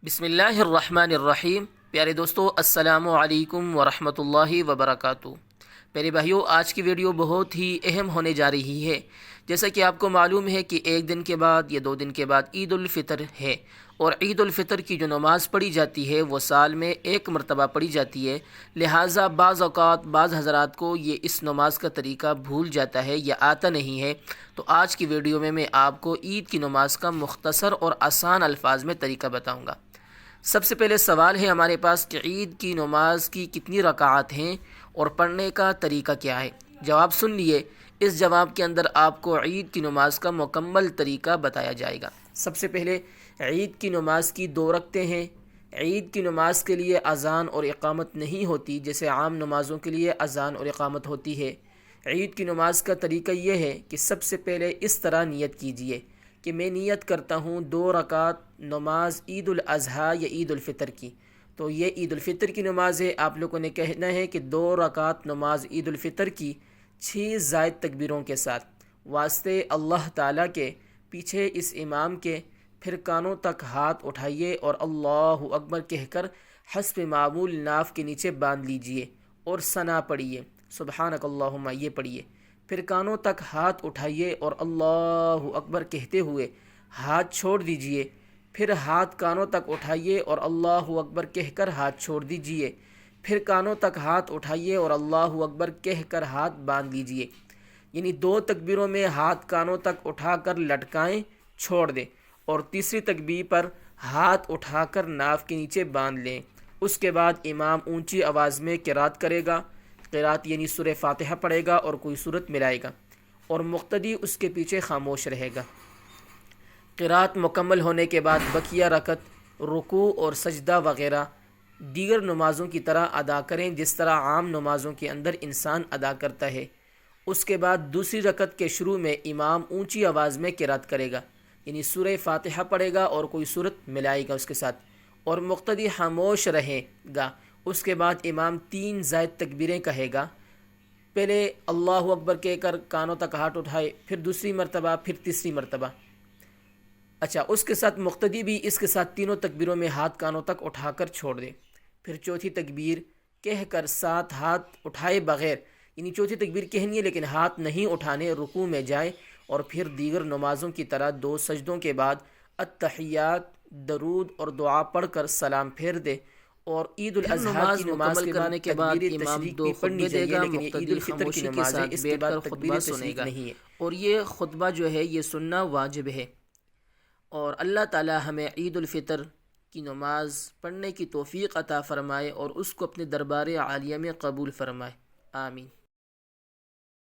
بسم اللہ الرحمن الرحیم۔ پیارے دوستو، السلام علیکم ورحمۃ اللہ وبرکاتہ۔ پیارے بھائیو، آج کی ویڈیو بہت ہی اہم ہونے جا رہی ہے۔ جیسا کہ آپ کو معلوم ہے کہ ایک دن کے بعد یا 2 دن کے بعد عید الفطر ہے، اور عید الفطر کی جو نماز پڑھی جاتی ہے وہ سال میں ایک مرتبہ پڑھی جاتی ہے۔ لہٰذا بعض اوقات بعض حضرات کو یہ اس نماز کا طریقہ بھول جاتا ہے یا آتا نہیں ہے، تو آج کی ویڈیو میں آپ کو عید کی نماز کا مختصر اور آسان الفاظ میں طریقہ بتاؤں گا۔ سب سے پہلے سوال ہے ہمارے پاس کہ عید کی نماز کی کتنی رکعات ہیں اور پڑھنے کا طریقہ کیا ہے؟ جواب سن لیے۔ اس جواب کے اندر آپ کو عید کی نماز کا مکمل طریقہ بتایا جائے گا۔ سب سے پہلے عید کی نماز کی 2 رکعتیں ہیں۔ عید کی نماز کے لیے اذان اور اقامت نہیں ہوتی جیسے عام نمازوں کے لیے اذان اور اقامت ہوتی ہے۔ عید کی نماز کا طریقہ یہ ہے کہ سب سے پہلے اس طرح نیت کیجئے کہ میں نیت کرتا ہوں 2 رکعت نماز عید الاضحیٰ یا عید الفطر کی۔ تو یہ عید الفطر کی نماز ہے۔ آپ لوگوں نے کہنا ہے کہ 2 رکعت نماز عید الفطر کی 6 زائد تکبیروں کے ساتھ واسطے اللہ تعالیٰ کے، پیچھے اس امام کے، پھر کانوں تک ہاتھ اٹھائیے اور اللہ اکبر کہہ کر حسب معمول ناف کے نیچے باندھ لیجئے اور ثنا پڑھیے، سبحانک اللہم، یہ پڑھیے۔ پھر کانوں تک ہاتھ اٹھائیے اور اللہ اکبر کہتے ہوئے ہاتھ چھوڑ دیجئے۔ پھر ہاتھ کانوں تک اٹھائیے اور اللہ اکبر کہہ کر ہاتھ چھوڑ دیجئے۔ پھر کانوں تک ہاتھ اٹھائیے اور اللہ اکبر کہہ کر ہاتھ باندھ لیجئے۔ یعنی 2 تکبیروں میں ہاتھ کانوں تک اٹھا کر لٹکائیں، چھوڑ دیں، اور تیسری تکبیر پر ہاتھ اٹھا کر ناف کے نیچے باندھ لیں۔ اس کے بعد امام اونچی آواز میں قرات کرے گا، قرات یعنی سورہ فاتحہ پڑھے گا اور کوئی سورت ملائے گا، اور مقتدی اس کے پیچھے خاموش رہے گا۔ قرات مکمل ہونے کے بعد بقیہ رکعت رکوع اور سجدہ وغیرہ دیگر نمازوں کی طرح ادا کریں جس طرح عام نمازوں کے اندر انسان ادا کرتا ہے۔ اس کے بعد دوسری رکعت کے شروع میں امام اونچی آواز میں قرات کرے گا، یعنی سورہ فاتحہ پڑھے گا اور کوئی سورت ملائے گا اس کے ساتھ، اور مقتدی خاموش رہے گا۔ اس کے بعد امام 3 زائد تکبیریں کہے گا، پہلے اللہ اکبر کہہ کر کانوں تک ہاتھ اٹھائے، پھر دوسری مرتبہ، پھر تیسری مرتبہ۔ اچھا، اس کے ساتھ مقتدی بھی اس کے ساتھ تینوں تکبیروں میں ہاتھ کانوں تک اٹھا کر چھوڑ دے۔ پھر چوتھی تکبیر کہہ کر 7 ہاتھ اٹھائے بغیر، یعنی چوتھی تکبیر کہنی ہے لیکن ہاتھ نہیں اٹھانے، رکوع میں جائے، اور پھر دیگر نمازوں کی طرح 2 سجدوں کے بعد التحیات، درود اور دعا پڑھ کر سلام پھیر دے۔ اور عید الاضحیٰ کی نماز کرنے کے بعد امام 2 خطبے دے گا، مقتدی خاموشی کے ساتھ بیٹھ کر خطبہ سنے گا، اور یہ خطبہ جو ہے یہ سننا واجب ہے۔ اور اللہ تعالی ہمیں عید الفطر کی نماز پڑھنے کی توفیق عطا فرمائے اور اس کو اپنے دربار عالیہ میں قبول فرمائے، آمین۔